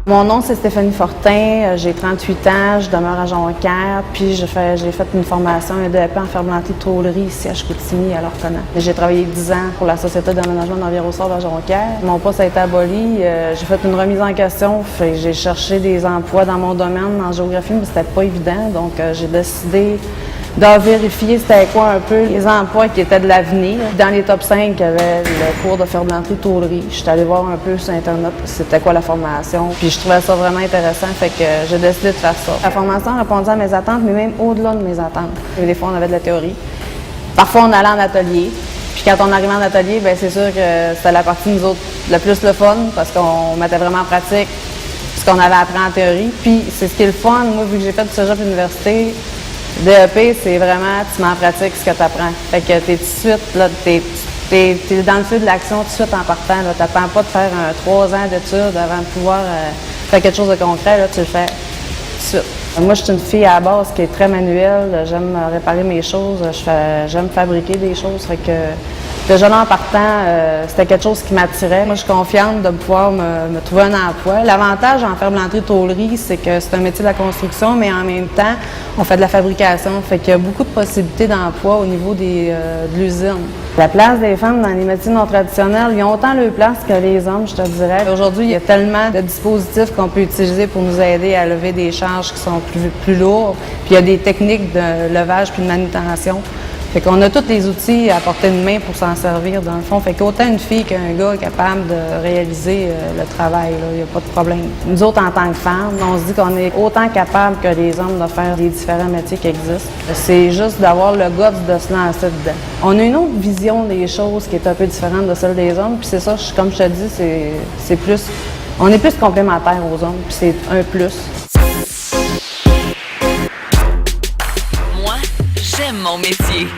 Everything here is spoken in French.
Mon nom, c'est Stéphanie Fortin, j'ai 38 ans, je demeure à Jonquière, puis j'ai fait une formation, un DEP en ferblanterie de tôlerie ici à Chicoutimi, à l'Ortona. J'ai travaillé 10 ans pour la Société d'aménagement d'Envirosol à Jonquière. Mon poste a été aboli, j'ai fait une remise en question, j'ai cherché des emplois dans mon domaine, en géographie, mais c'était pas évident, donc j'ai décidé de vérifier c'était quoi un peu les emplois qui étaient de l'avenir. Dans les top 5, il y avait le cours de ferblanterie tôlerie. Je suis allée voir un peu sur Internet c'était quoi la formation. Puis je trouvais ça vraiment intéressant, fait que j'ai décidé de faire ça. La formation répondait à mes attentes, mais même au-delà de mes attentes. Et des fois, on avait de la théorie. Parfois, on allait en atelier. Puis quand on arrivait en atelier, bien c'est sûr que c'était la partie, nous autres, le plus le fun, parce qu'on mettait vraiment en pratique ce qu'on avait appris en théorie. Puis c'est ce qui est le fun. Moi, vu que j'ai fait du cégep à l'université, DEP, c'est vraiment, tu mets en pratique ce que tu apprends. Fait que t'es tout de suite, là, t'es dans le feu de l'action tout de suite en partant. Tu n'attends pas de faire 3 ans d'études avant de pouvoir faire quelque chose de concret. Là, tu le fais tout de suite. Moi, je suis une fille à la base qui est très manuelle. J'aime réparer mes choses. J'aime fabriquer des choses. Fait que déjà là, en partant, c'était quelque chose qui m'attirait. Moi, je suis confiante de pouvoir me trouver un emploi. L'avantage en ferblanterie-tôlerie, c'est que c'est un métier de la construction, mais en même temps, on fait de la fabrication. Fait qu'il y a beaucoup de possibilités d'emploi au niveau de l'usine. La place des femmes dans les métiers non traditionnels, ils ont autant leur place que les hommes, je te dirais. Aujourd'hui, il y a tellement de dispositifs qu'on peut utiliser pour nous aider à lever des charges qui sont plus lourdes. Puis il y a des techniques de levage puis de manutention. Fait qu'on a tous les outils à portée de main pour s'en servir, dans le fond. Fait qu'autant une fille qu'un gars est capable de réaliser le travail, il n'y a pas de problème. Nous autres, en tant que femmes, on se dit qu'on est autant capable que les hommes de faire les différents métiers qui existent. C'est juste d'avoir le goût de se lancer dedans. On a une autre vision des choses qui est un peu différente de celle des hommes, puis c'est ça, comme je te dis, c'est plus... On est plus complémentaires aux hommes, puis c'est un plus. Moi, j'aime mon métier.